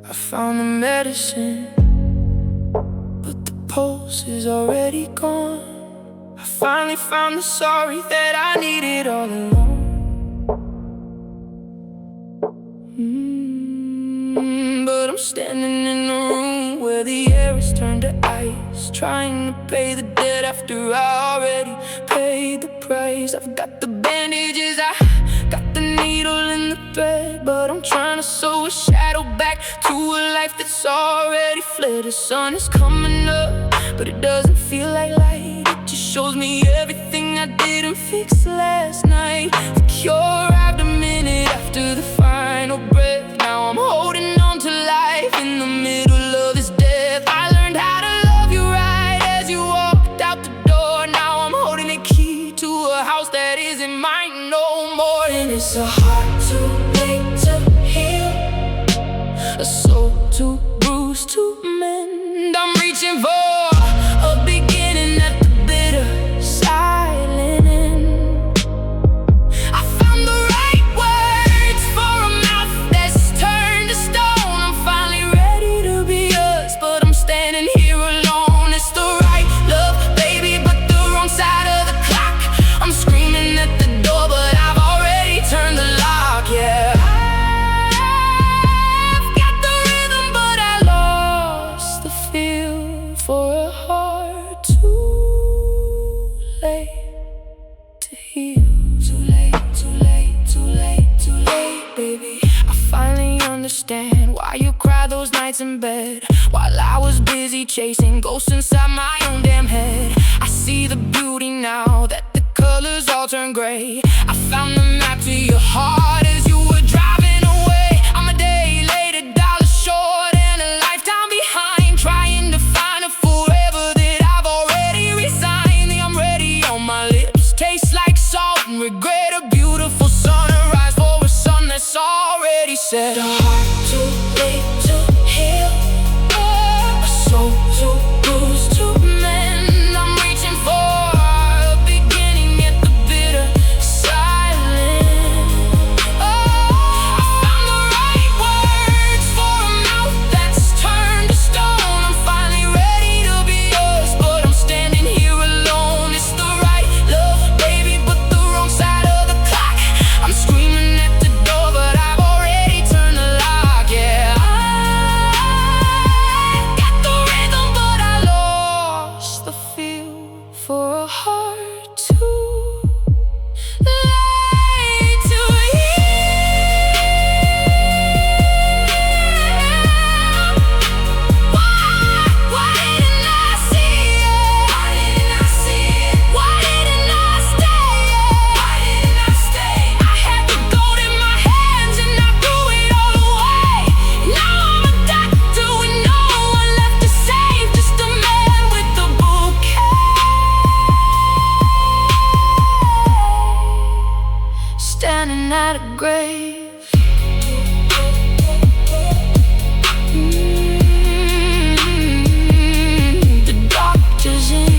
I found the medicine, but the pulse is already gone. I finally found the sorry that I needed all along. But I'm standing in a room where the air is turned to ice, trying to pay the debt after I already paid the price. I've got the bandages, I got the needle and the thread, but I'm trying to sew a shadow back to a life that's already fled. The sun is coming up, but it doesn't feel like light. It just shows me everything I didn't fix last night. The cure arrived a minute after the final breath. Now I'm holding on to life in the middle of this death. I learned how to love you right as you walked out the door. Now I'm holding a key to a house that isn't mine no more. And it's a heart too late to heal, a soul too bruised to mend. I'm reaching for a beginning at the bitter silent end. I found the right words for a mouth that's turned to stone. I'm finally ready to be yours, but I'm standing here alone. It's the right love, baby, but the wrong side of the clock. I'm screaming at the door, but I've already turned the lock, yeah. I've got the rhythm, but I lost the feel for a heart too late to heal. Too late, too late, too late, too late, baby. I finally understand why you cry those nights in bed, while I was busy chasing ghosts inside my own damn head. I see the beauty now that the colors all turn gray. I found the map to your heart as you were driving away. I'm a day late, a dollar short, and a lifetime behind, trying to find a forever that I've already resigned. The I'm ready on my lips tastes like salt and regret. A beautiful sunrise for a sun that's already set. A heart too late to heal, a soul too bruised to mend. I'm reaching for a beginning at the bitter silence. Oh, I found the right words for a mouth that's turned to stone. I'm finally ready to be yours, but I'm standing here alone. It's the right love, baby, but the wrong side of the clock. I'm screaming at the door, but I've already turned the lock, yeah. I got the rhythm, but I lost the feel for a heart too late to heal. Why didn't I see it? Why didn't I see it? Why didn't I stay? Why didn't I stay? I had the gold in my hands and I threw it all away. Now I'm a doctor with no one left to save, just a man with a bouquet, standing at a grave. The doctor's in,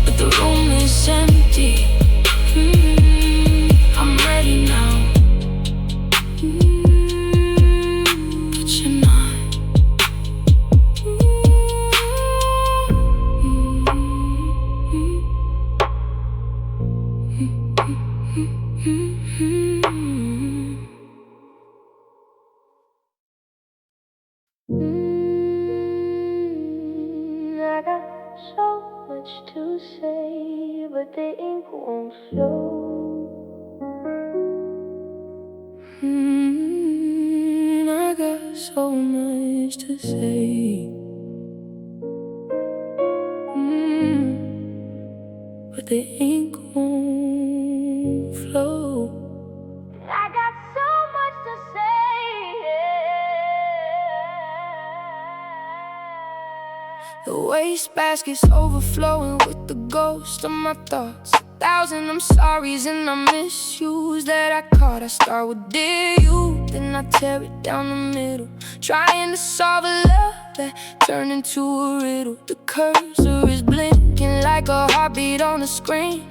but the room is empty. I'm ready now, but you're not. I got so much to say, but the ink won't flow. I got so much to say, but the ink won't flow. I got so much to say, the wastebasket's overflowing with the ghost of my thoughts. 1,000 I'm sorries and I misuse that I caught. I start with dear you, then I tear it down the middle, trying to solve a love that turned into a riddle. The cursor is blinking like a heartbeat on the screen,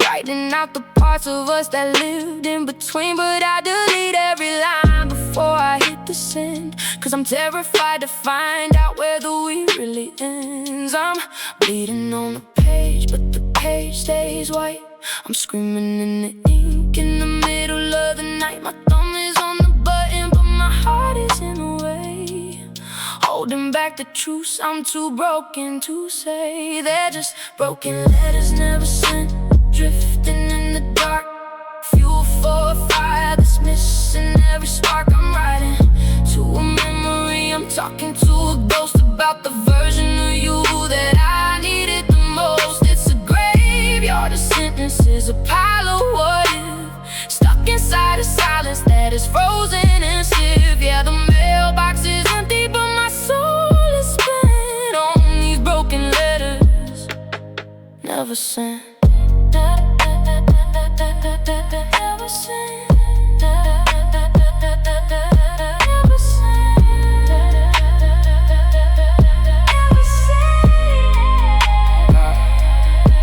writing out the parts of us that lived in between. But I delete every line before I hit the send, 'cause I'm terrified to find out where the we really ends. I'm bleeding on the page, but the page stays white. I'm screaming in the ink in the middle of the night. My thumb is on the button, but my heart is in the way, holding back the truth I'm too broken to say. They're just broken letters never sent, drifting in the dark, fuel for a fire that's missing every spark. I'm writing to a memory, I'm talking to a ghost about the version of you that I needed the most. It's a graveyard of sentences, a pile of what if, stuck inside a silence that is frozen and stiff. Yeah, the mailbox is empty, but my soul is spent on these broken letters never sent. Never sent. Never sent.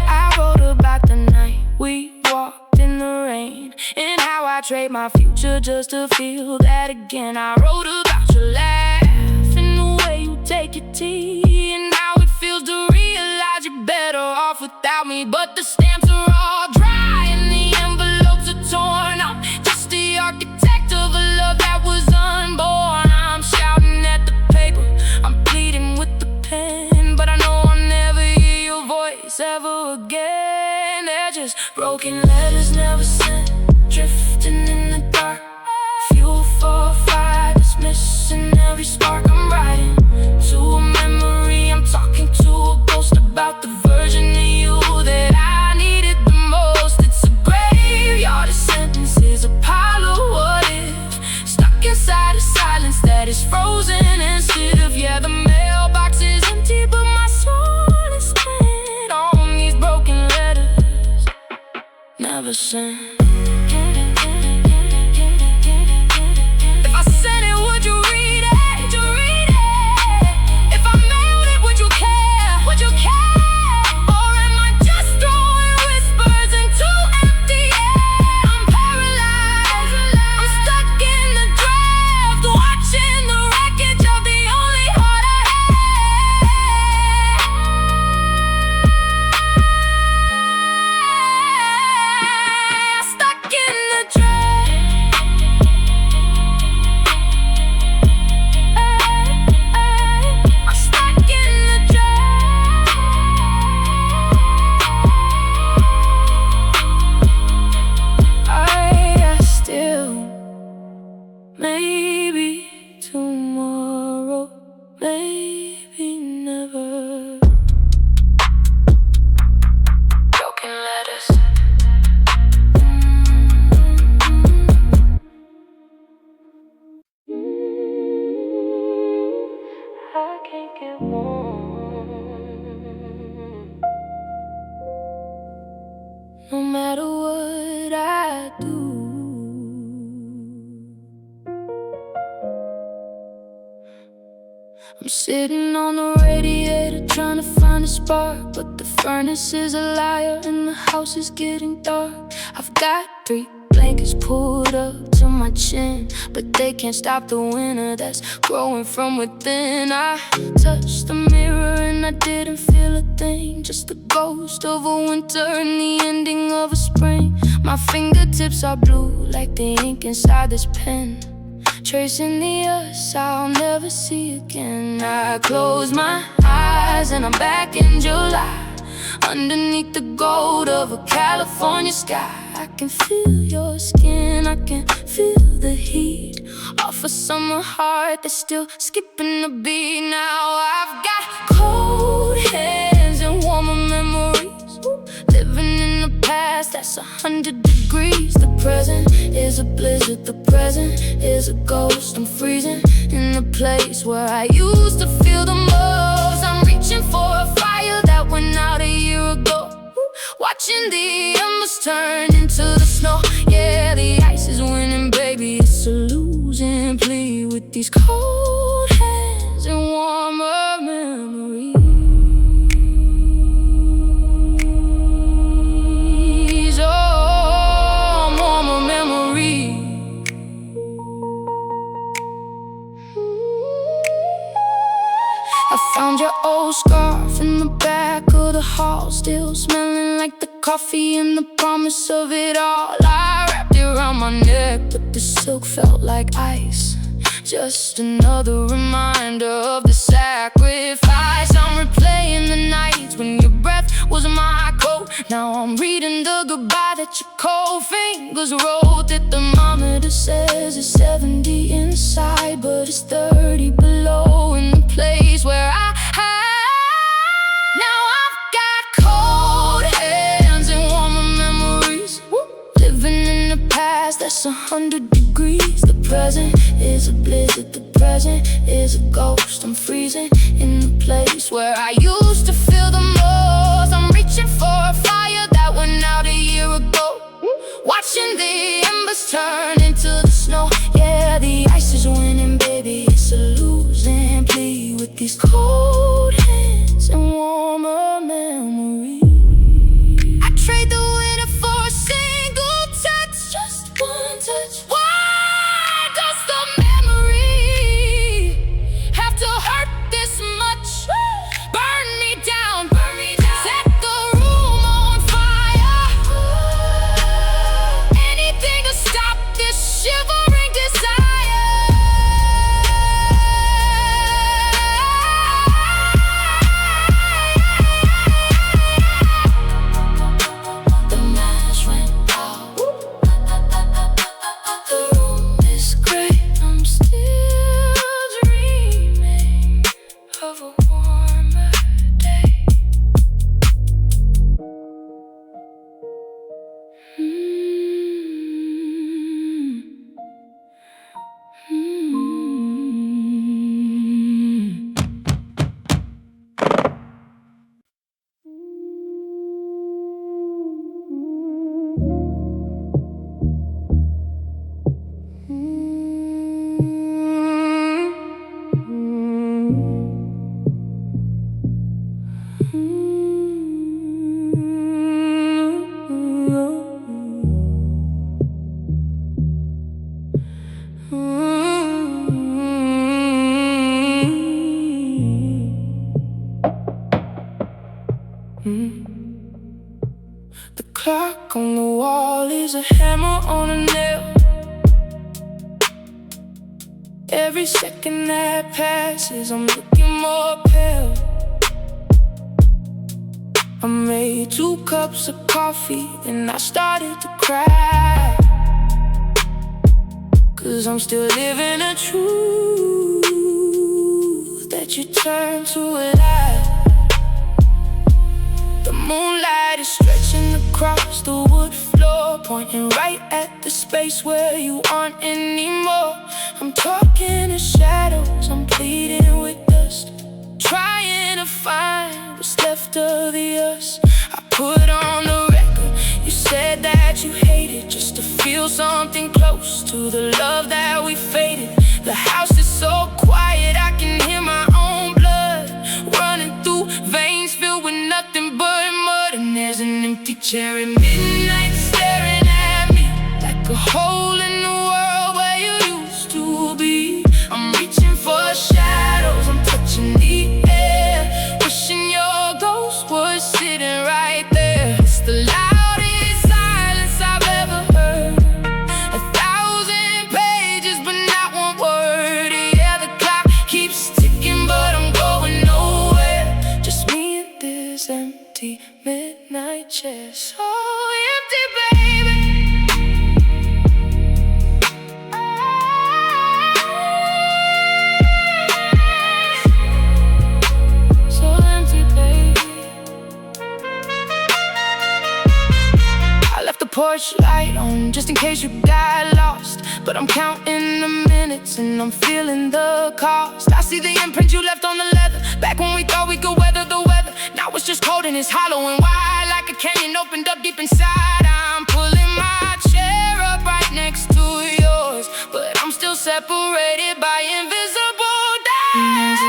I wrote about the night we walked in the rain, and how I trade my future just to feel that again. I wrote about your laugh and the way you take your tea, and how it feels to realize you're better off without me. But the stamps are all dry and the envelopes are torn. I'm just the architect of a love that was unborn. I'm shouting at the paper, I'm pleading with the pen, but I know I'll never hear your voice ever again. They're just broken letters never sent, drifting in the dark, fuel for a fire that's missing every spark. I'm writing to a memory, I'm talking to a ghost about the version of you that I needed the most. It's a graveyard of sentences, a pile of what if, stuck inside a silence that is frozen and stiff. Yeah, the mailbox is empty, but my soul is spent on these broken letters never sent. If I sent it, would you read it? Would you read it? If I mailed it, would you care? Would you care? Or am I just throwing whispers into empty air? I'm paralyzed, I'm stuck in the draft, watching the wreckage of the only heart I had. Stuck in the draft. I'm stuck in the draft. I still, maybe tomorrow, maybe never. Broken letters. I can't get warm, no matter what I do. I'm sitting on the radiator trying to find a spark, but the furnace is a liar and the house is getting dark. I've got 3 blankets pulled up to my chin, but they can't stop the winter that's growing from within. I touched the mirror and I didn't feel a thing, just the ghost of a winter and the ending of a spring. My fingertips are blue like the ink inside this pen, tracing the us I'll never see again. I close my eyes and I'm back in July, underneath the gold of a California sky. I can feel your skin, I can feel the heat off a summer heart that's still skipping a beat. Now I've got cold hands and warmer memories, living in the past that's 100 degrees. The present is a blizzard, the present is a ghost. I'm freezing in the place where I used to feel the most. I'm reaching for a fire that went out a year ago, watching Watching the embers turn into the snow. Yeah, the ice is winning, baby, it's a losing plea. With these cold hands and warmer memories. Oh, warmer memories. I found your old scarf in the back of the hall, still smelling like the coffee and the promise of it all. I wrapped it around my neck, but the silk felt like ice. Just another reminder of the sacrifice. I'm replaying the nights when your breath was my coat. Now I'm reading the goodbye that your cold fingers wrote. The thermometer says it's 70 inside, but it's 30 below in the place where now I've got cold hands and warmer memories. Living in the past that's 100 degrees. The present is a blizzard, the present is a ghost. I'm freezing in the place where I used to feel the most. I'm reaching for a fire that went out a year ago. Watching the embers turn into the snow. Yeah, the ice is winning, baby, it's a losing plea. With these cold hands and warmer memories. I trade the winter for a single touch, just one touch. Why does the memory have to hurt this much? Burn me down, set the room on fire. Anything to stop this shivering desire. The match went out. The room is gray. I'm still dreaming of a warmer day. The clock on the wall is a hammer on a nail. Every second that passes, I'm looking more pale. I made 2 cups of coffee, then I started to cry. 'Cause I'm still living a truth that you turn to a lie. The moonlight is stretching across the wood floor, pointing right at the space where you aren't anymore. I'm talking to shadows, I'm pleading with dust, trying to find what's left of the us. I put on the record, you said that you hated, just to feel something close to the love that we faded. The house is so quiet, I can hear my own blood running through veins filled with nothing but mud. And there's an empty chair at midnight staring at me like a hole in the world where you used to be. I'm reaching for shadows, I'm touching the air, wishing your ghost was sitting right there. It's the loudest silence I've ever heard. 1,000 pages but not one word. Yeah, the clock keeps ticking but I'm going nowhere. Just me and this empty midnight chair. So empty, baby. So empty, baby. I left the porch light on just in case you got lost, but I'm counting the minutes and I'm feeling the cost. I see the imprint you left on the leather back when we thought we could weather the weather. Now now it's just cold and it's hollow and wide, like a canyon opened up deep inside. I'm pulling my chair up right next to yours, but I'm still separated by invisible days.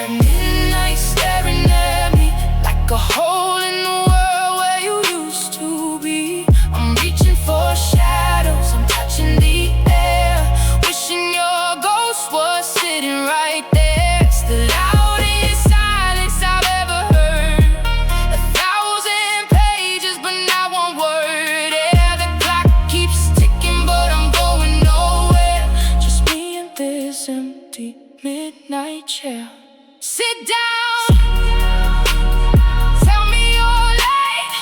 Midnight staring at me like a hole in the world where you used to be. I'm reaching for shadows, I'm touching the air, wishing your ghost was sitting right there. It's the loudest silence I've ever heard, 1,000 pages but not one word. Yeah, the clock keeps ticking but I'm going nowhere, just me and this empty midnight chair. Sit down, tell me you're late,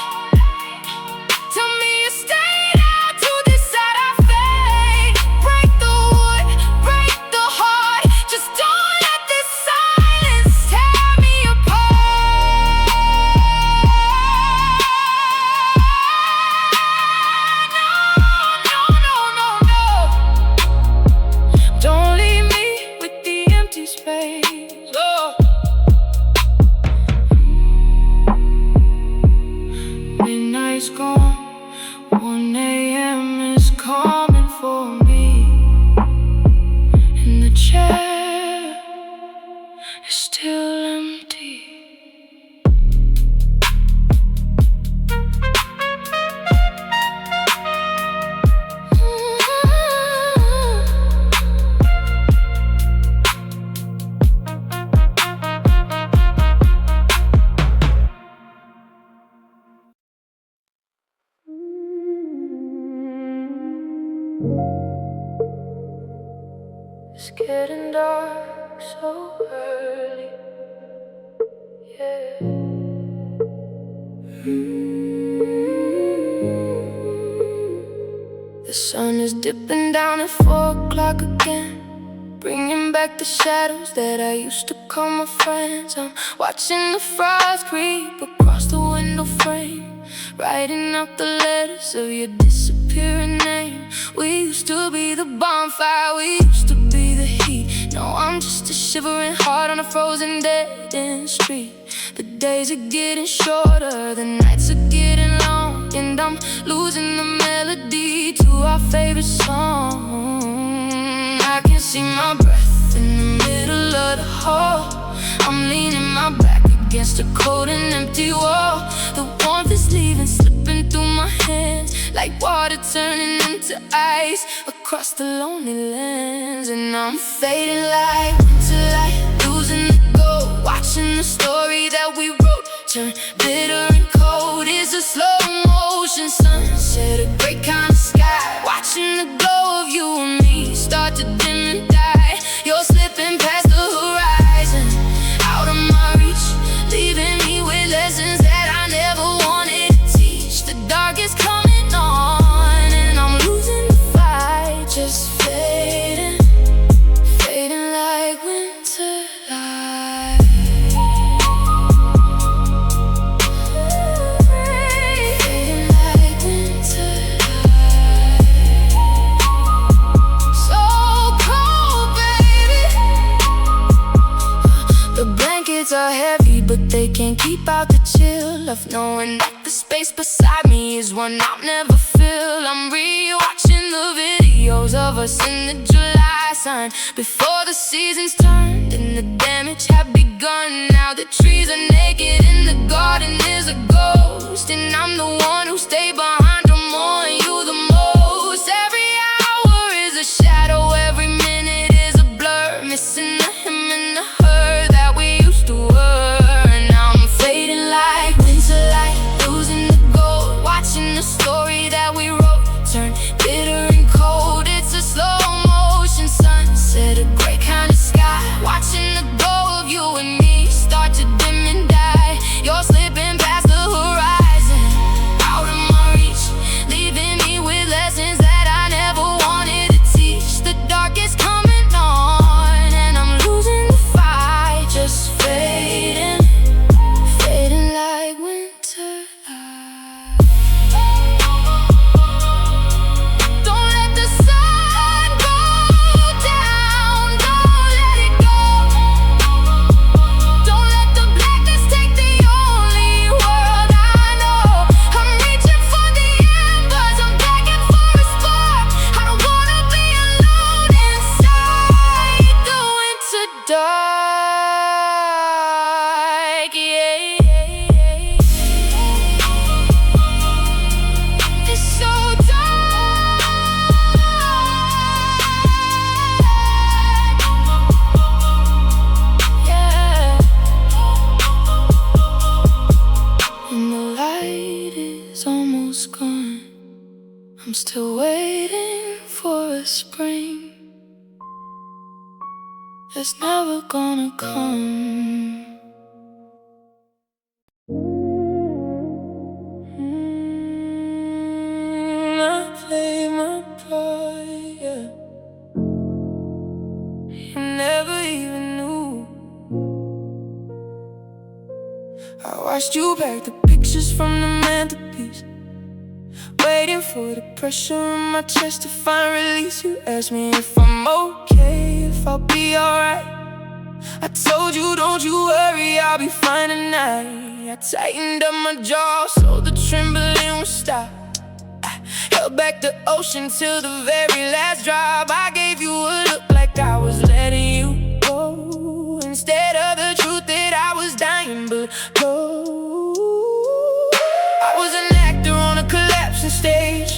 tell me you stayed out to decide our fate. Break the wood, break the heart, just don't let this silence tear me apart. No, don't leave me with the empty space. Oh. Midnight's gone, 1 a.m. is coming for me, and the chair is still empty. It's getting dark so early, yeah. The sun is dipping down at 4 o'clock again, bringing back the shadows that I used to call my friends. I'm watching the frost creep across the window frame, writing out the letters of your disappearing name. We used to be the bonfire, we used to be the heat. No, I'm just a shivering heart on a frozen dead-end street. The days are getting shorter, the nights are getting long, and I'm losing the melody to our favorite song. I can see my breath in the middle of the hall. I'm leaning my back against a cold and empty wall. The warmth is leaving, slipping through my hands, like water turning into ice across the lonely lands. And I'm fading like winter light, losing the glow, watching the story that we wrote turn bitter and cold. It's a slow motion sunset, a gray kind of sky, watching the glow of you and me start to dim and die. You're slipping past the horizon, out of my reach, leaving me with lessons that I never wanted to teach. The dark is coming on, and I'm losing the fight, just fading, fading like winter light. Fading like winter light. So cold, baby. The blankets are heavy, but they can't keep out the chill of knowing that the space beside me is one I'll never fill. I'm rewatching the videos of us in the July sun, before the seasons turned and the damage had begun. Now the trees are naked and the garden is a ghost, and I'm the one who stayed behind to mourn you the most. Every hour is a shadow, every minute is a blur, missing the him and the her that we used to were. Now I'm fading like winter light, losing the gold, watching the story that we wrote turn bitter and cold. It's a slow motion sunset, a gray kind of sky, watching the glow of you and me start to dim and die. You're slipping past the horizon, out of my reach, leaving the spring is never gonna come. I play my part, yeah. You never even knew. I watched you pack the pictures from the mantelpiece, waiting for the pressure on my chest to find release. You asked me if I'm okay, if I'll be alright. I told you, don't you worry, I'll be fine tonight. I tightened up my jaw so the trembling would stop. I held back the ocean till the very last drop. I gave you a look like I was letting you go, instead of the truth that I was dying but low. I was an actor on a collapsing stage,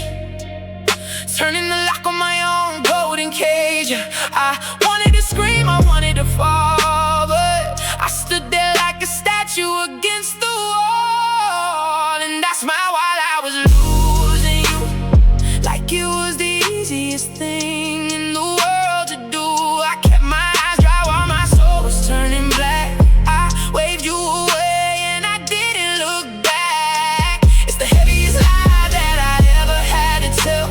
turning the lock on my own golden cage. I wanted to scream, I wanted to fall, but I stood there like a statue against the wall. And I smiled while I was losing you, like it was the easiest thing in the world to do. I kept my eyes dry while my soul was turning black. I waved you away and I didn't look back. It's the heaviest lie that I ever had to tell,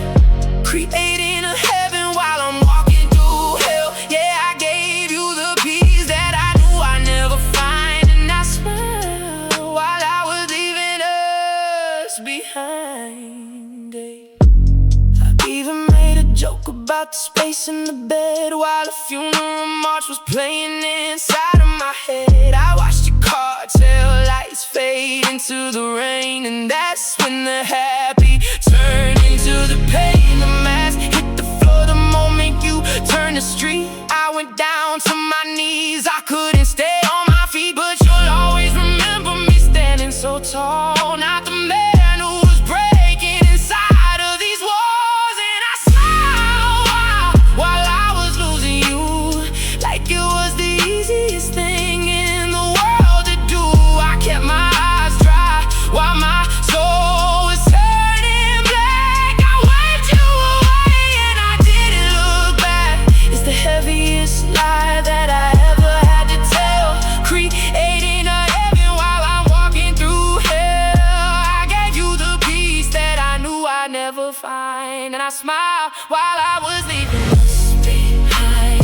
creating a heaven while I'm walking through hell. Yeah, I gave you the peace that I knew I'd never find, and I smiled while I was leaving us behind. I even made a joke about the space in the bed while a funeral march was playing inside of my head. I watched your car tail lights fade into the rain, and that's when the happy turned into the pain. The mask hit the floor the moment you turned the street. I went down to my knees, I couldn't stay on my feet, but you'll always remember me standing so tall, not the man who was breaking inside of these walls. And I smiled while I was losing you, like it was the easiest thing in the world to do. I kept my eyes dry while my soul was turning black. I waved you away and I didn't look back. It's the heaviest lie that I ever had to tell, creating a heaven while I'm walking through hell. I gave you the peace that I knew I'd never find, and I smiled while I was leaving us behind.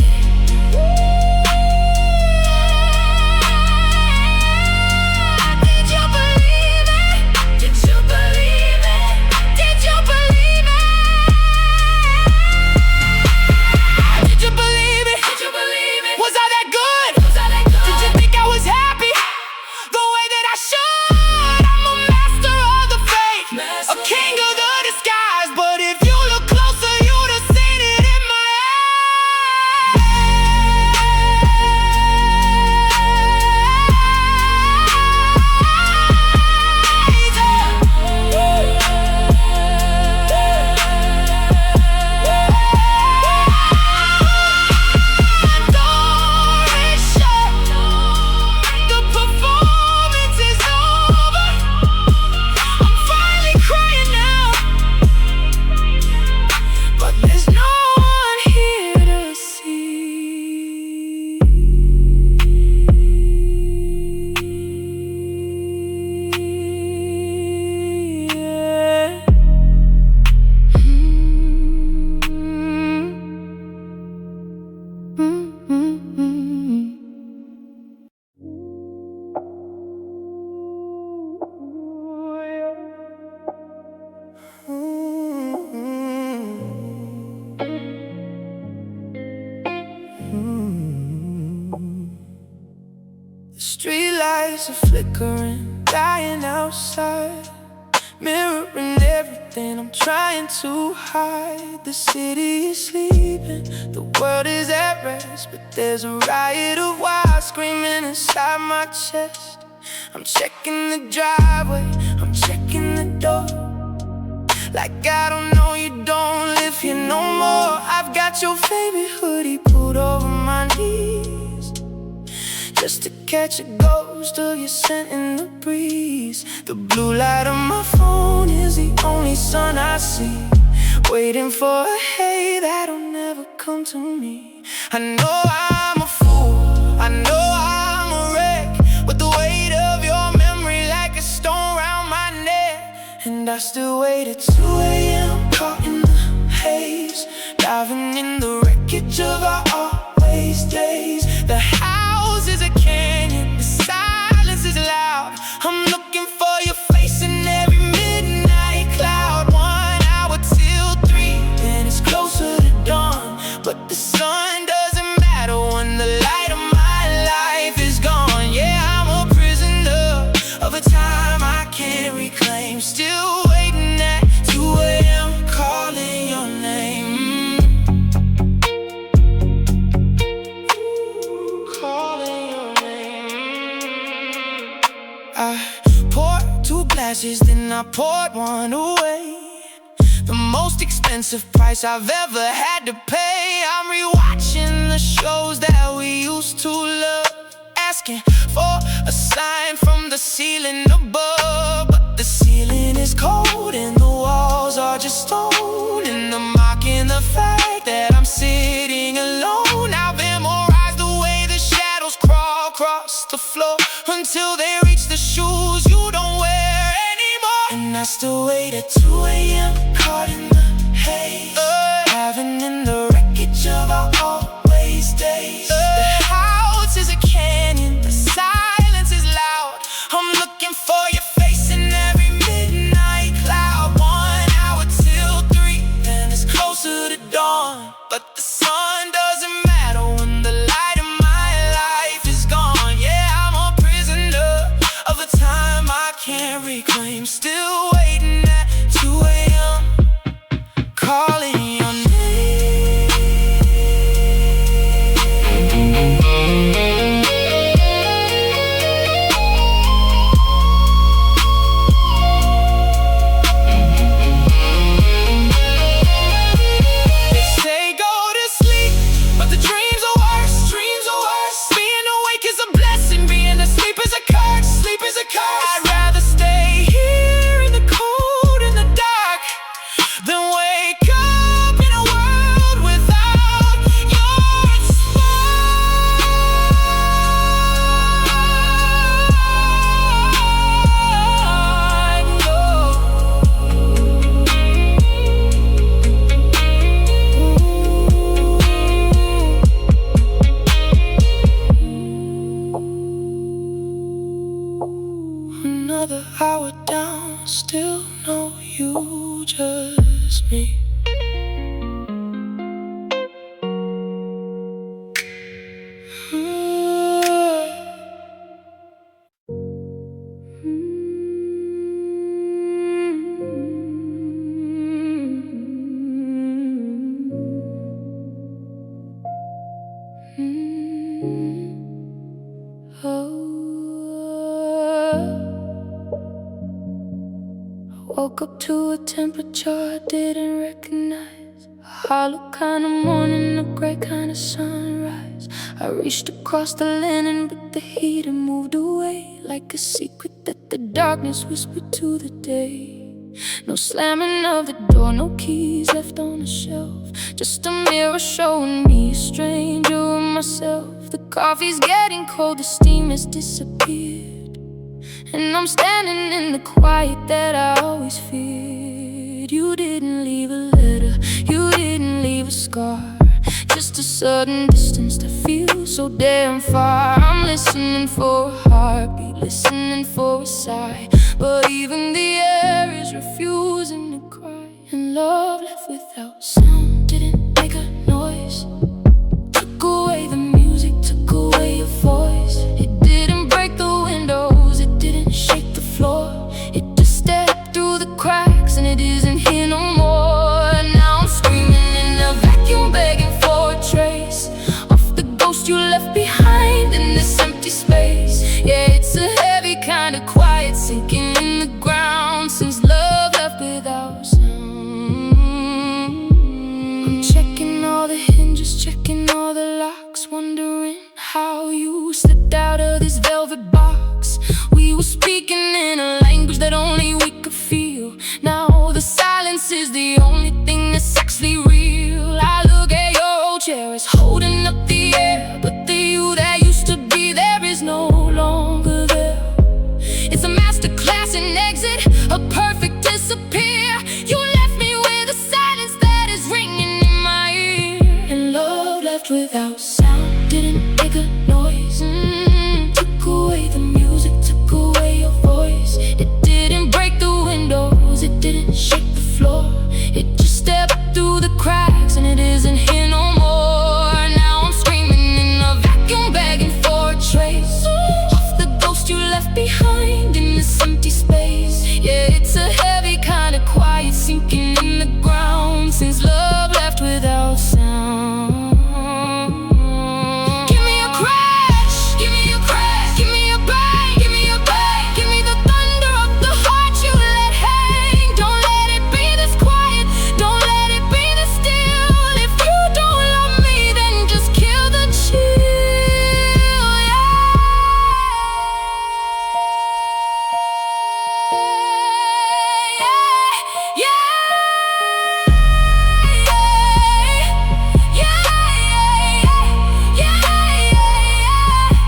Did you believe it? Did you believe it? Did you believe it? Did you believe it? Did you believe it? Was I that good? Was I that good? Did you think I was happy the way that I should? I'm a master of the fake, a king of the disguise. But if you look closer, you'd have seen it in my the performance is over. I'm finally crying now, but there's no one here to see. Yeah. The street lights are flickering, dying outside, mirroring everything I'm trying to hide. The city is sleeping, the world is at rest, but there's a riot of wild screaming inside my chest. I'm checking the driveway, I'm checking the door, like I don't know you don't live here no more. I've got your favorite hoodie pulled over my knees, just to catch a ghost of your scent in the breeze. The blue light on my phone is the only sun I see, waiting for a hey that don't come to me. I know I'm a fool, I know I'm a wreck, with the weight of your memory like a stone round my neck. And I still wait at 2 a.m. caught in the haze, diving in the wreckage of our always days. The house is a canyon, the silence is loud. I'm looking for your face in every midnight cloud. 1 hour till 3, then it's closer to dawn. But the sun doesn't matter when the light of my life is gone. Yeah, I'm a prisoner of a time I can't reclaim. Still waiting at 2 a.m. calling your name. Calling your name. I poured 2 glasses, then I poured one away. The most expensive price I've ever had to pay. I'm rewatching the shows that we used to love, asking for a sign from the ceiling above. But the ceiling is cold and the walls are just stone, and I'm mocking the fact that I'm sitting alone. I've memorized the way the shadows crawl across the floor until they reach the shoes you don't wear anymore. And I still wait at 2 a.m. caught in the haze, diving in the wreckage of our always days. The house is a canyon, the silence is loud. I'm looking for your face in every midnight cloud. 1 hour till 3, then it's closer to dawn. But the sun doesn't matter when the light of my life is gone. Yeah, I'm a prisoner of a time I can't reclaim. Still waiting at 2 a.m. calling your name. They say go to sleep, but the dreams are worse, dreams are worse. Being awake is a blessing, being asleep is a curse, sleep is a curse. I'd rather stay here in the cold, in the dark, than wake up in a world without your Another hour down, still no you, just me. Woke up to a temperature I didn't recognize, a hollow kind of morning, a gray kind of sunrise. I reached across the linen, but the heat had moved away, like a secret that the darkness whispered to the day. No slamming of the door, no keys left on the shelf, just a mirror showing me a stranger of myself. The coffee's getting cold, the steam has disappeared, and I'm standing in the quiet that I always feared. You didn't leave a letter, you didn't leave a scar, just a sudden distance that feels so damn far. I'm listening for a heartbeat, listening for a sigh, but even the air is refusing to cry. And love left without sound, didn't make a noise, took away the music, took away your voice. It didn't break the windows, it didn't shake the floor, it just stepped through the cracks and it isn't here no more. Now I'm screaming in a vacuum, begging for a trace of the ghost you left behind in this empty space. Yeah, it's a heavy kind of quiet, sinking in the ground since love left without sound. I'm checking all the hinges, checking all the locks, wondering how you slipped out of this velvet box. We were speaking in a language that only we could feel. Now the silence is the only thing that's actually real. I look at your old without sound, didn't make a noise. Took away the music, took away your voice. It didn't break the windows, it didn't shake the floor. It just stepped through the cracks and it isn't here no more. Now I'm screaming in a vacuum, begging for a trace of the ghost you left behind in this empty space. Yeah, it's a heavy kind of quiet sinking in the ground since love left without sound. Give me a crash, give me a crash, give me a bang, give me a bang, give me the thunder of the heart you let hang. Don't let it be this quiet, don't let it be this still. If you don't love me, then just kill the chill.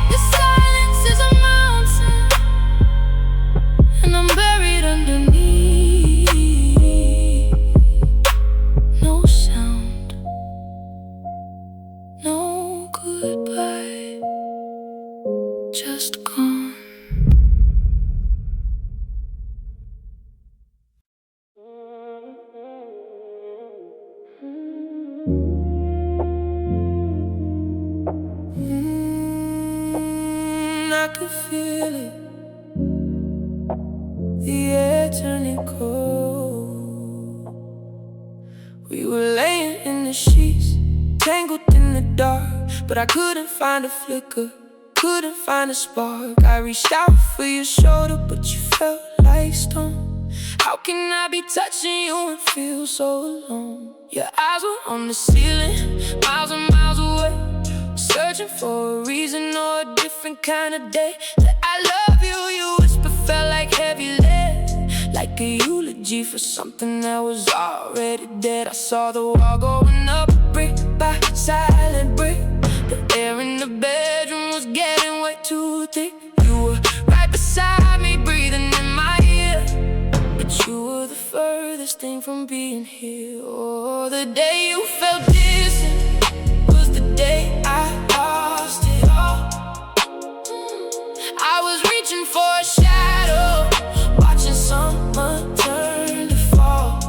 The silence is a mountain, and I'm buried underneath. No sound, no goodbye, just gone. I could feel it, the air turning cold. We were laying in the sheets, tangled in the dark, but I couldn't find a flicker, couldn't find a spark. I reached out for your shoulder, but you felt like stone. How can I be touching you and feel so alone? Your eyes were on the ceiling, miles and miles away, searching for a reason or a different kind of day. That I love you, you whisper felt like heavy lead, like a eulogy for something that was already dead. I saw the wall going up, brick by silent brick. The air in the bedroom was getting way too thick. You were right beside me, breathing in my ear, but you were the furthest thing from being here. Oh, the day you felt distant was the day I lost it all. I was reaching for a shadow, watching someone turn to fall.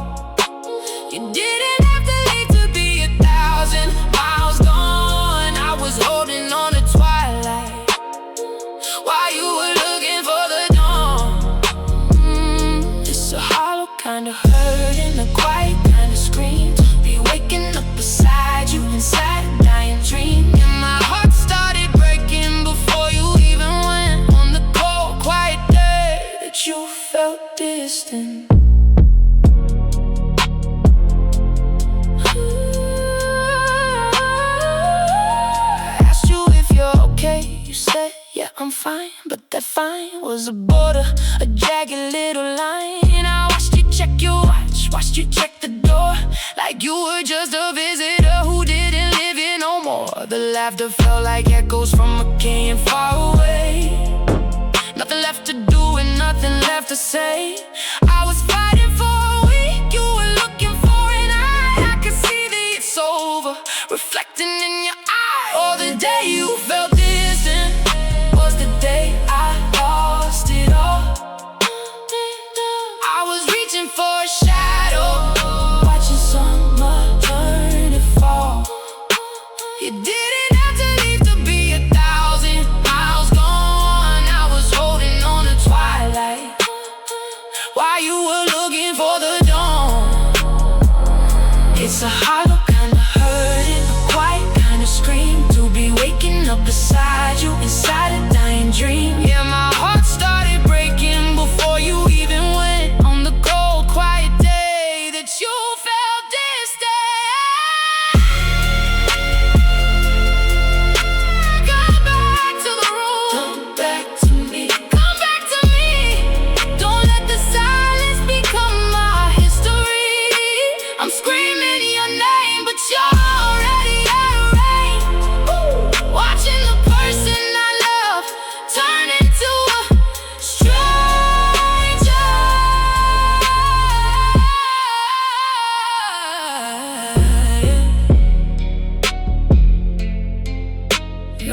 You didn't have to leave to be 1,000 miles gone. I was holding on to twilight while you were looking for the dawn. It's a hollow kind of hurt and a quiet kind of scream. Be waking up beside you inside a dying dream. And my heart started breaking before you even went on the cold, quiet day that you felt distant. I asked you if you're okay, you said, yeah, I'm fine. But that fine was a border, a jagged little line. I watched you check your watch, watched you check the door, like you were just a visitor who didn't live here no more. The laughter felt like echoes from a canyon far away. Nothing left to do and nothing left to say. I was fighting for a week, you were looking for an eye. I could see that it's over, reflecting in your eyes. Oh, the day you felt distant was the day I lost it all. I was reaching for a shadow, watching someone turn to fall. You didn't have to leave to be 1,000 miles gone. I was holding on to twilight while you were looking for the dawn. It's a hollow kind of hurt and a quiet kind of scream, to be waking up beside you inside a dying dream. Yeah, my heart started breaking before you even went on the cold, quiet day that you felt distant.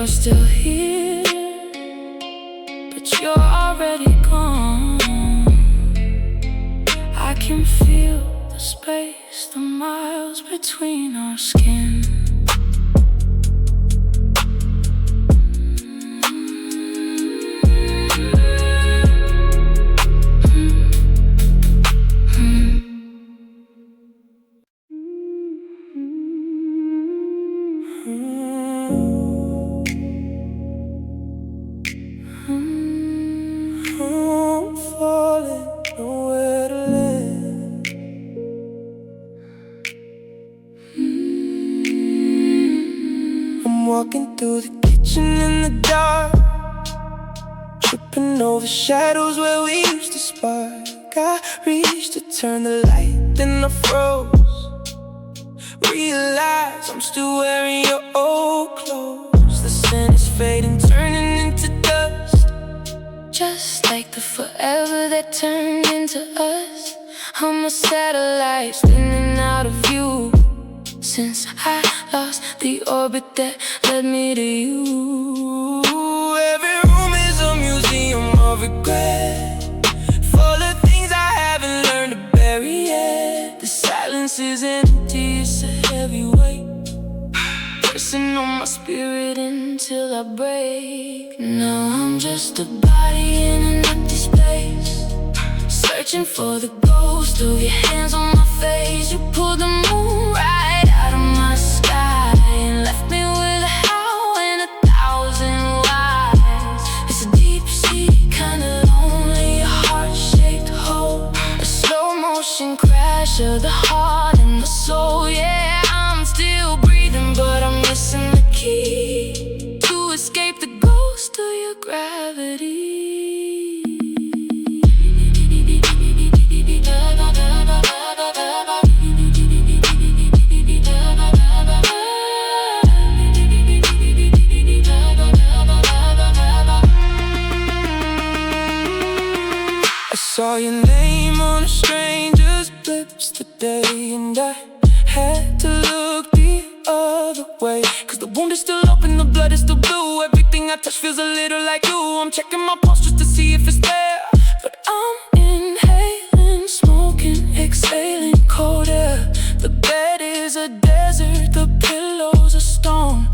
you're still here, but you're already gone. I can feel the space, the miles between our skin. I'm falling, nowhere to land. I'm walking through the kitchen in the dark, tripping over shadows where we used to spark. I reached to turn the light, then I froze. Realize I'm still wearing your old clothes. The scent is fading, turning into dust, just like the forever that turned into us. I'm a satellite spinning out of view, since I lost the orbit that led me to you. Every room is a museum of regret, full of things I haven't learned to bury yet. The silence is empty, it's a heavy weight, pressing on my spirit until I break. Now I'm just a body in an empty space, searching for the ghost of your hands on my face. You pulled the moon right out of my sky and left me with a howl and 1,000 whys. It's a deep sea, kinda lonely, a heart-shaped hole, a slow motion crash of the heart and the soul. Yeah, I'm still breathing, but I'm missing the key to escape the ghost of your gravity. I saw your name on a stranger's lips today, and I had to look the other way, 'cause the wound is still open, the blood is still blue. Everything I touch feels a little like you. I'm checking my pulse just to see if it's there, but I'm inhaling, smoking, exhaling cold air. The bed is a desert, the pillow's a stone.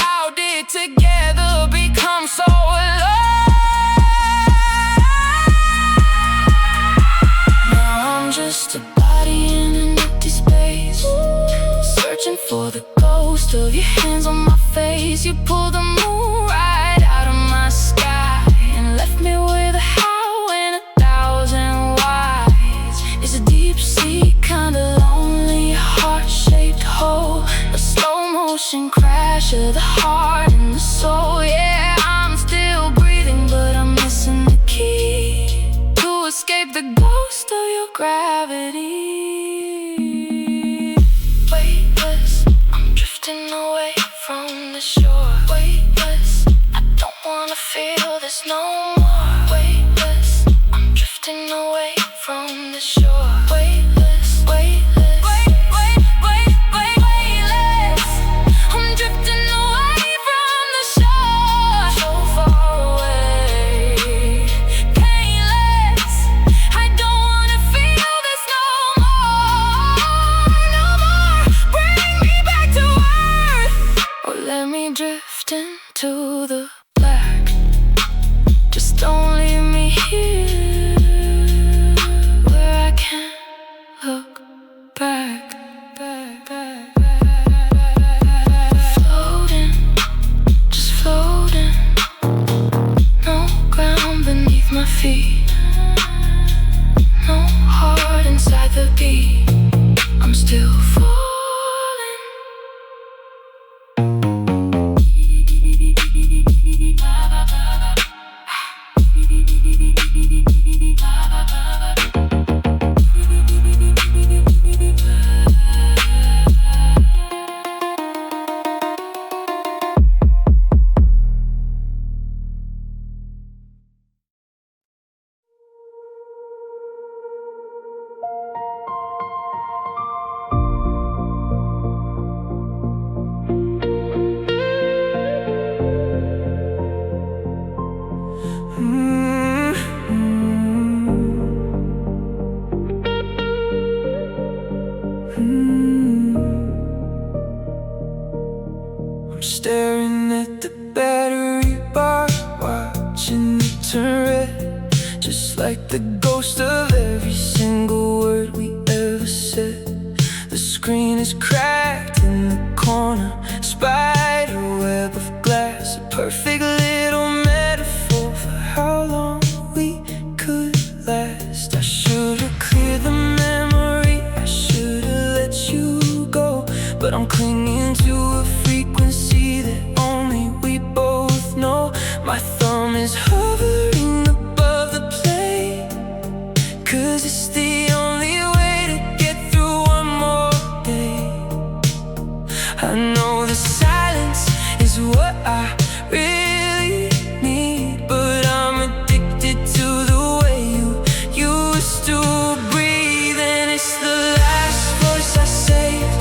How did together become so alone? Now I'm just a body in an empty space, searching for the ghost of your hands on my face. You pulled the moon right out of my sky and left me with a howl and 1,000 whys. It's a deep sea, kinda lonely, a heart-shaped hole, a slow motion crash of the heart and the soul. Yeah, I'm still breathing, but I'm missing the key to escape the ghost of your gravity. Weightless, I'm drifting away from the shore. Weightless, I don't wanna feel this no more. Weightless, I'm drifting away from the shore. Weightless, weightless, weightless, I'm drifting away from the shore. So far away, painless, I don't wanna feel this no more, no more. Bring me back to earth, or let me drift into the black. Just don't leave me here, where I can't look back. Floating, just floating, no ground beneath my feet, no heart inside the beat. I'm still falling. I'm staring at the battery bar, watching it turn red, just like the ghost of every single word we ever said. The screen is cracked in the corner, spider web of glass, a perfect little metaphor for how long we could last. I should've cleared the memory, I should've let you go, but I'm clinging to a frequency that only we both know. My thumb is hovering above the play, 'cause it's the only way to get through one more day. I know the silence is what I really need, but I'm addicted to the way you used to breathe. And it's the last voice I saved,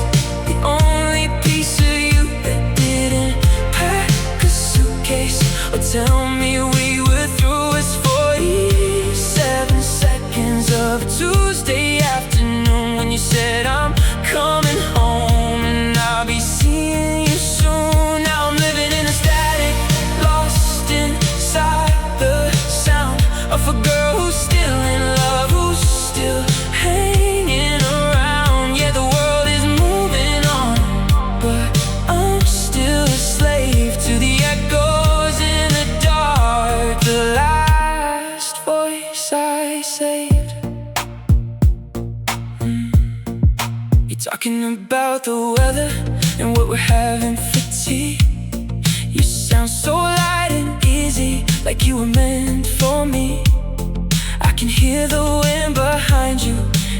the only piece of you that didn't pack a suitcase or tell me we were through. It's 47 seconds of a Tuesday afternoon when you said I'm coming home and I'll be seeing you soon. Now I'm living in a static, lost inside the sound of a girl who's still in love, who's still hanging around. Yeah, the world is moving on, but I'm still a slave to the echoes in the dark. The last voice I saved. You're talking about the weather and what we're having for tea. You sound so light and easy, like you were meant for me. I can hear the wind behind you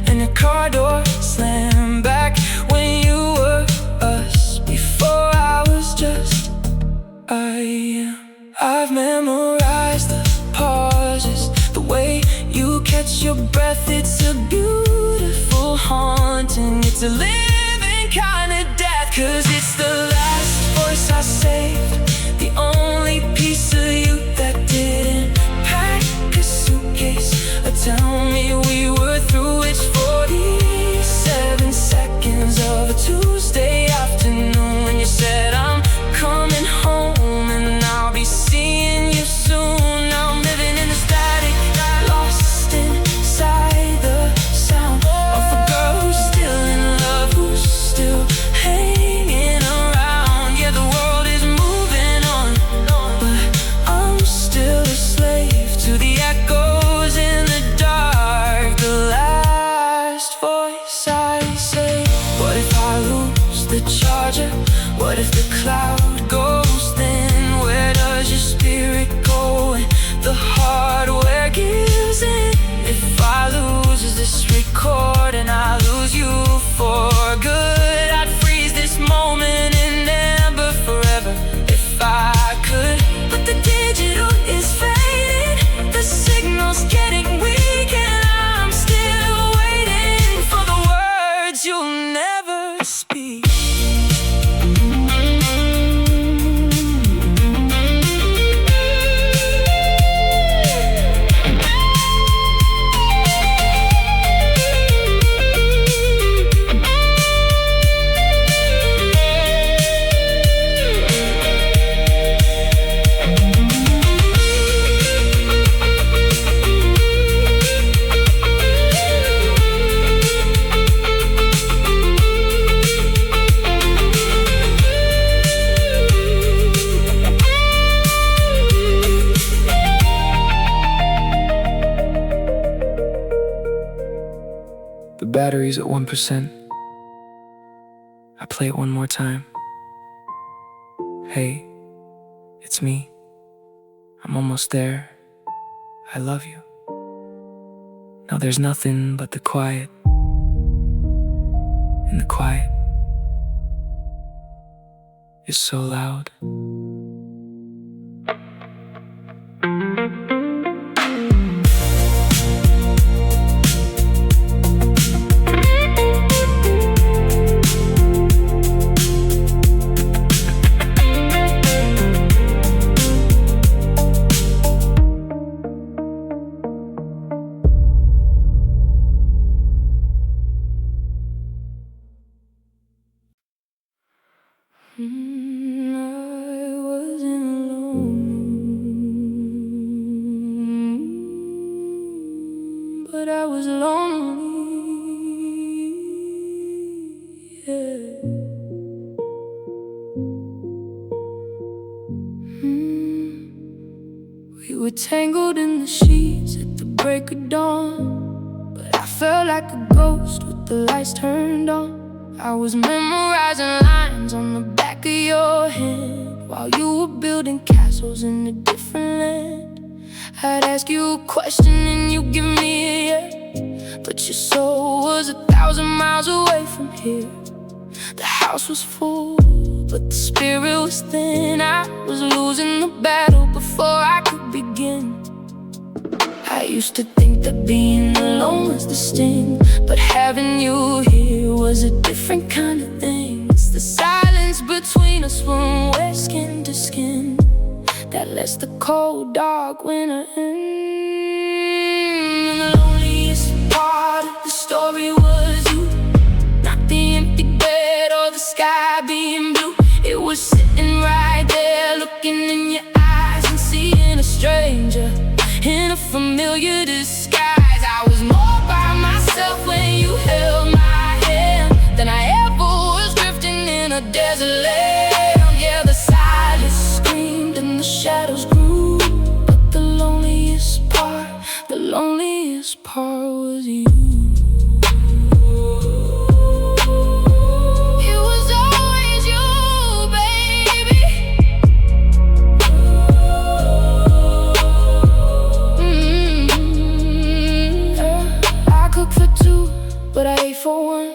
and the car door slam back when you were us, before I was just I am. I've memorized the pauses, the way you catch your breath. It's a beautiful haunting, it's a living kind of death, 'cause it's the last voice I saved, the only piece of you that didn't pack a suitcase or tell me we were through. It's 47 seconds of a Tuesday afternoon when you said I'm coming home and I'll be seeing you soon. Now I'm living in the static, lost inside the sound of a girl who's still in love, who's still hanging around. Yeah, the world is moving on, but I'm still a slave to the echoes in the dark. The last voice I say. What if I lose the charger? What if the cloud goes thin? Where does your spirit go when the hardware gives in? If I lose this record and I lose you for good, I'd freeze this moment in amber forever if I could. But the digital is fading, the signal's getting weak, and I'm still waiting for the words you'll never speak. The battery's at 1%. I play it one more time. Hey, it's me. I'm almost there. I love you. Now there's nothing but the quiet. And the quiet is so loud. but I was lonely, yeah. We were tangled in the sheets at the break of dawn, but I felt like a ghost with the lights turned on. I was memorizing lines on the back of your hand while you were building castles in a different land. I'd ask you a question and you'd give me a yeah, but your soul was 1,000 miles away from here. The house was full, but the spirit was thin. I was losing the battle before I could begin. I used to think that being alone was the sting, but having you here was a different kind of thing. It's the silence between us when we're skin to skin that lets the cold, dark winter in. And the loneliest part of the story was you, not the empty bed or the sky being blue. It was sitting right there, looking in your eyes and seeing a stranger in a familiar disguise. I was more by myself when you held my hand than I ever was drifting in a desert land. Yeah, the silence screamed and the shadows grew, but the loneliest part was you. It was always you, baby. I cooked for two, but I ate for one,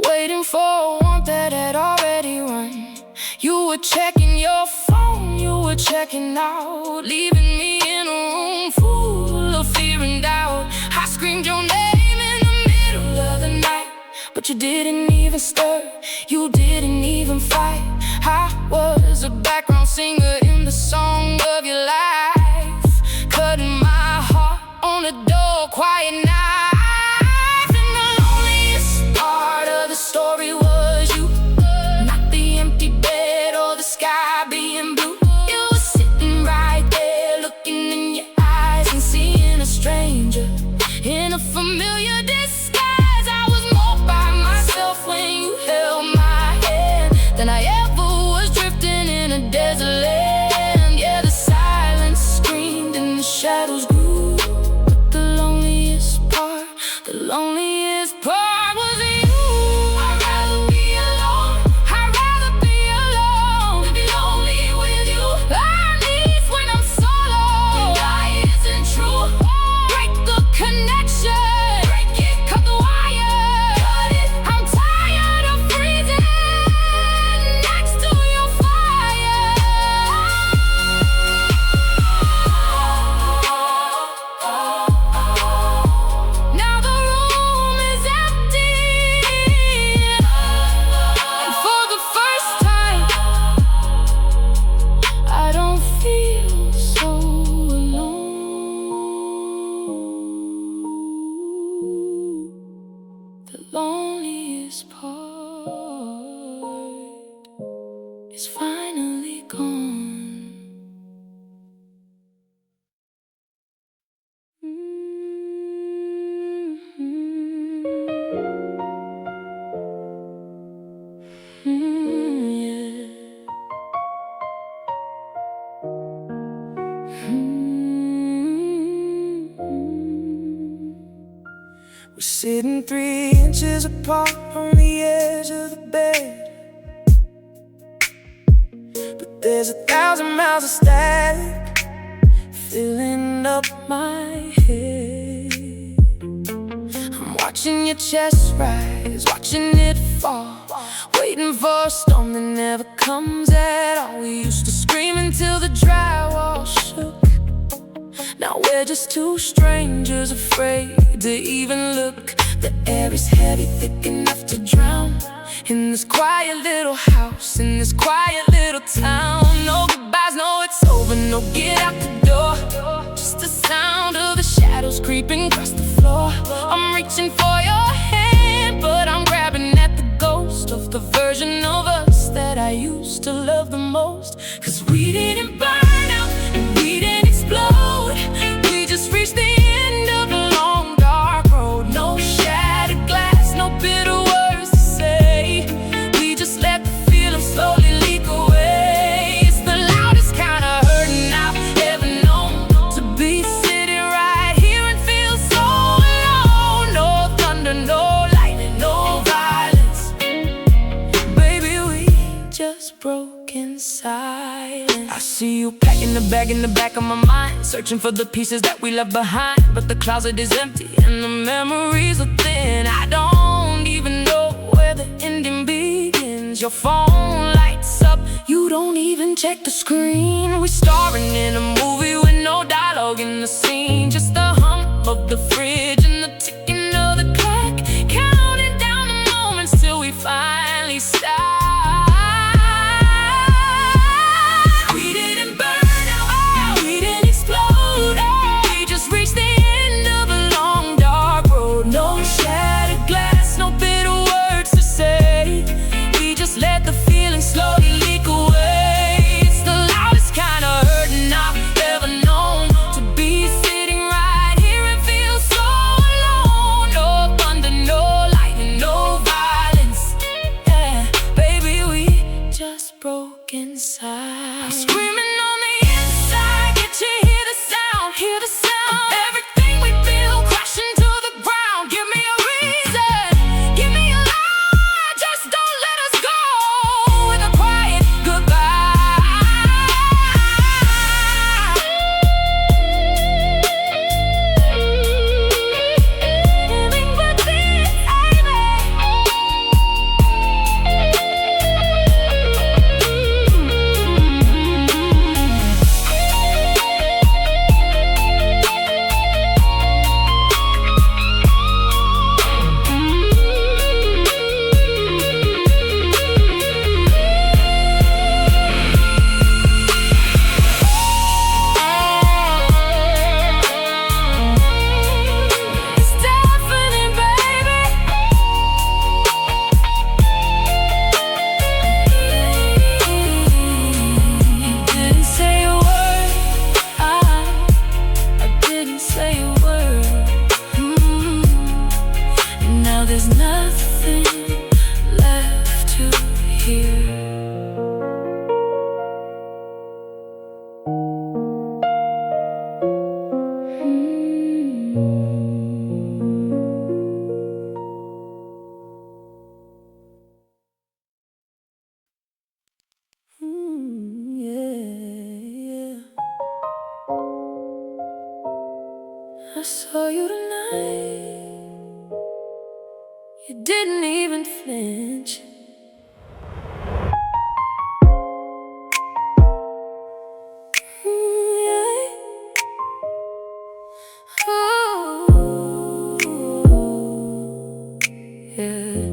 waiting for a warmth that had already run. You were checking your phone, you were checking out, leaving me in a room full of fear and doubt. I screamed your name in the middle of the night, but you didn't even stir, you didn't even fight. I was a background singer in the song of your life, cutting my heart on the door, quiet night. And the loneliest part of the story was you, not the empty bed or the sky being blue. You were sitting right there, looking in your eyes and seeing a stranger in a familiar disguise. I was more by myself when you held my hand than I ever was drifting in a desert land. Yeah, the silence screamed and the shadows grew, but the loneliest part was you. I'd rather be alone, I'd rather be alone than be lonely with you. At least when I'm solo, the lie isn't true. Break the connection, break it, cut the wire, cut it. I'm tired of freezing next to your fire. Now the room is empty, and for the first time I don't feel so alone. The loneliest part is finally gone. Yeah. We're sitting 3 inches apart on the edge of the bed, but there's 1,000 miles of static filling up my head. I'm watching your chest rise, watching it fall, waiting for a storm that never comes at all. We used to scream until the drywall shook. Now we're just two strangers afraid to even look. The air is heavy, thick enough to drown in this quiet little house, in this quiet little town. No goodbyes, no it's over, no get out the door. Just the sound of the shadows creeping across the floor. I'm reaching for your hand, but I'm grabbing at the ghost of the version of us that I used to love the most. 'Cause we didn't burn just broke in silence. I see you packing the bag in the back of my mind, searching for the pieces that we left behind. But the closet is empty and the memories are thin. I don't even know where the ending begins. Your phone lights up, you don't even check the screen. We're starring in a movie with no dialogue in the scene, just the hum of the fridge and the ticking of the clock, counting down the moments till we finally stop. We didn't burn out, we didn't explode, we just reached the end of a long dark road. No shattered glass, no bitter words to say, we just let the feeling slowly leak away. It's the loudest kind of hurting I've ever known, to be sitting right here and feel so alone. No thunder, no lightning, no violence, yeah, baby, we just broke inside. I'm screaming on the inside, can't you hear the sound, hear the sound? Everything we feel crashing to the ground. Give me a reason, give me a lie, just don't let us go with a quiet goodbye. Living for this, it's definite, baby. You didn't say a word, I didn't say a word. And now there's nothing left to hear. Yeah. I saw you tonight, you didn't even flinch. Yeah. Ooh, yeah.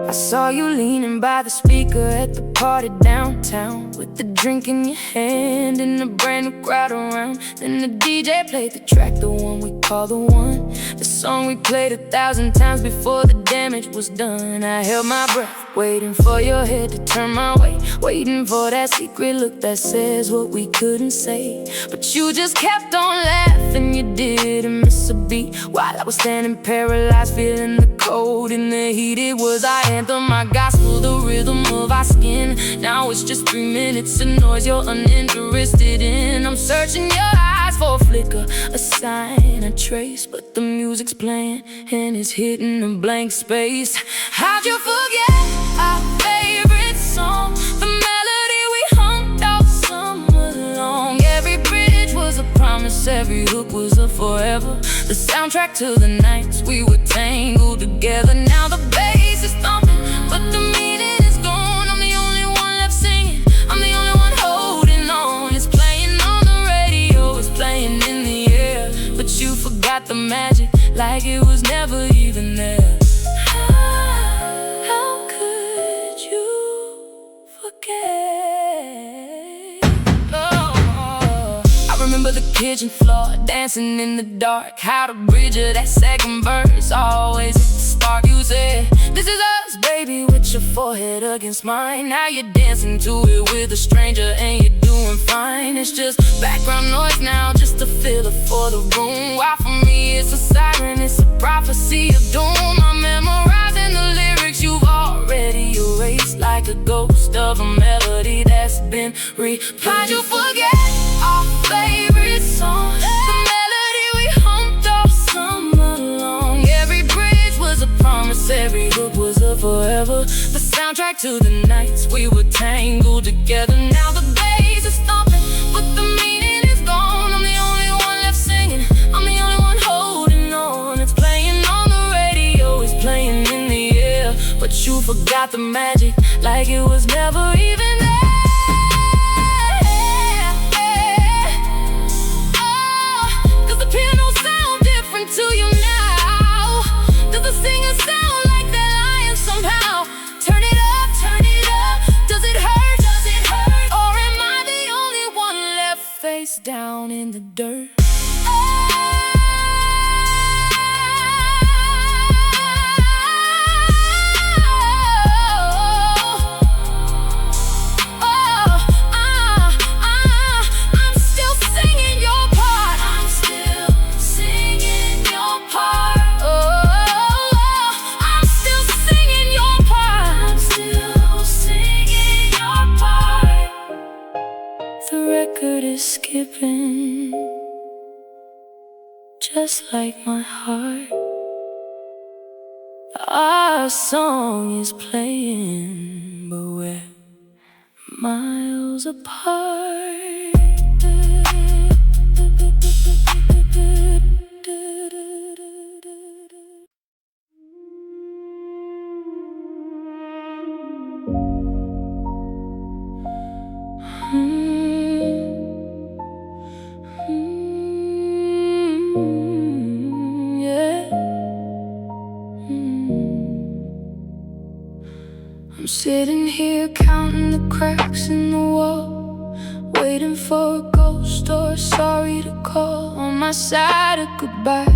I saw you leaning by the speaker at the party downtown, with the drink in your hand and a brand new crowd around. Then the DJ played the track, the one we call the one, the song we played 1,000 times before the damage was done. I held my breath, waiting for your head to turn my way, waiting for that secret look that says what we couldn't say. But you just kept on laughing, you didn't miss a beat, while I was standing paralyzed, feeling the cold in the heat. It was our anthem, our gospel, the rhythm of our skin. Now it's just 3 minutes of noise you're uninterested in. I'm searching your eyes for a flicker, a sign, a trace, but the music's playing and it's hitting a blank space. How'd you forget our favorite song, the melody we hummed all summer long? Every bridge was a promise, every hook was a forever, the soundtrack to the nights we were tangled together. Now the bass is thumping, but the meaning is gone. I'm the only one left singing, I'm the only one holding on. It's playing on the radio, it's playing in the air, but you forgot the magic like it was never even there. How could you forget? Oh, I remember the kitchen floor, dancing in the dark, how to bridge of that second verse always hit the spark. You said, this is us, baby, with your forehead against mine. Now you're dancing to it with a stranger and you're doing fine. It's just background noise now, just a filler for the room. While for me it's a siren, it's a prophecy of doom. I'm memorizing the lyrics you've already erased, like a ghost of a melody that's been replayed. How'd you forget our favorite song, the melody we hummed all summer long? Every bridge was a promise, every hook was a forever, the soundtrack to the nights we were tangled together. Now the bass is thumping, but the meaning is gone. I'm the only one left singing, I'm the only one holding on. It's playing on the radio, it's playing in the air, but you forgot the magic, like it was never even there. Does the piano sound different to you now? Does the singer sound like they're lying somehow? Turn it up, does it hurt, or am I the only one left face down in the dirt? The record is skipping, just like my heart. Our song is playing, but we're miles apart. I'm sitting here counting the cracks in the wall, waiting for a ghost or a sorry to call. On my side of goodbye,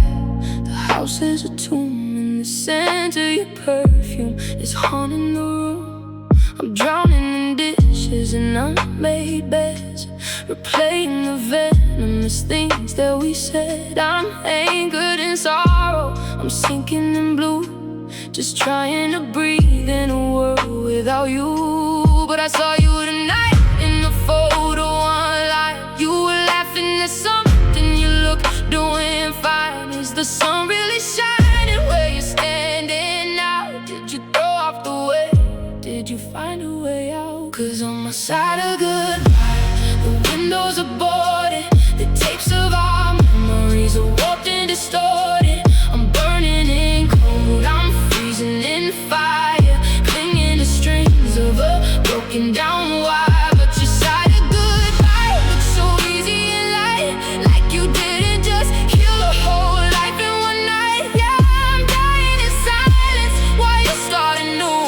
the house is a tomb, and the scent of your perfume is haunting the room. I'm drowning in dishes and unmade beds, replaying the venomous things that we said. I'm anchored in sorrow, I'm sinking in blue, just trying to breathe in a world without you. But I saw you tonight in the photo online. You were laughing at something you look doing fine. Is the sun really shining where you're standing now? Did you throw off the weight? Did you find a way out? 'Cause on my side of goodbye, the windows are boarded, the tapes of our memories are warped and distorted. I'm burning in cold, I'm freezing in fire, clinging to strings of a broken down wire. But your side of goodbye looks so easy and light, like you didn't just kill a whole life in one night. Yeah, I'm dying in silence while you're starting new.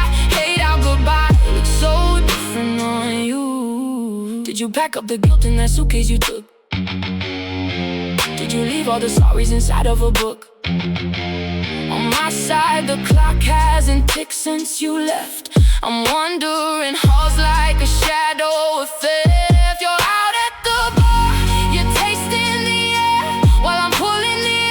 I hate how goodbye looks so different on you. Did you pack up the guilt in that suitcase you took? Did you leave all the sorries inside of a book? On my side, the clock hasn't ticked since you left. I'm wandering halls like a shadow of theft. You're out at the bar, you're tasting the air, while I'm pulling the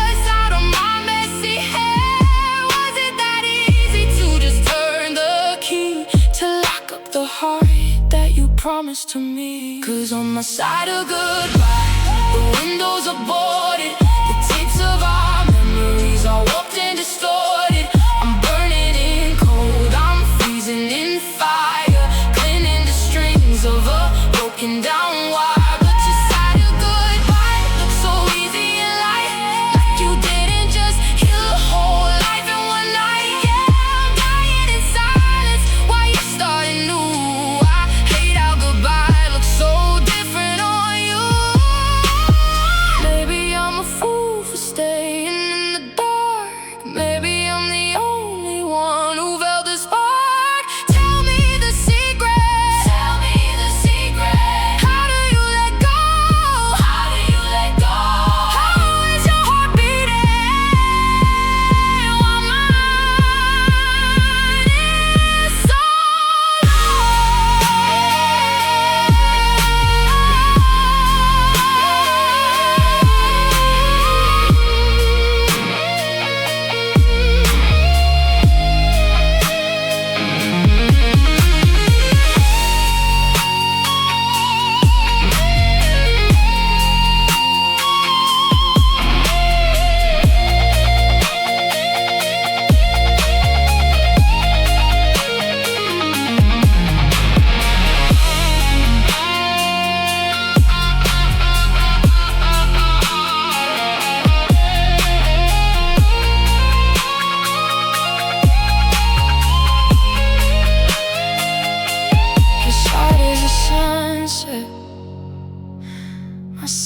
ice out of my messy hair. Was it that easy to just turn the key to lock up the heart that you promised to me? 'Cause on my side of goodbye, the windows are boarded, the tapes of our memories are warped and distorted. I'm burning in cold, I'm freezing in fire, clinging to strings of a broken down wire. But your side of goodbye looks so easy and light, like you didn't just kill a whole life in one night. Yeah, I'm dying in silence while you're starting new. I hate how goodbye looks so different on you. Maybe I'm a fool for staying in the dark, maybe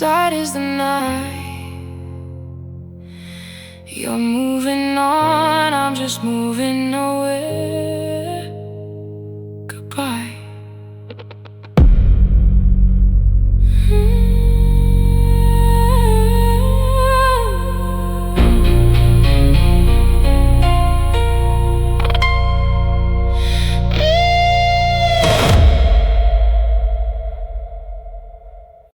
outside is the night. You're moving on, I'm just moving away. Goodbye.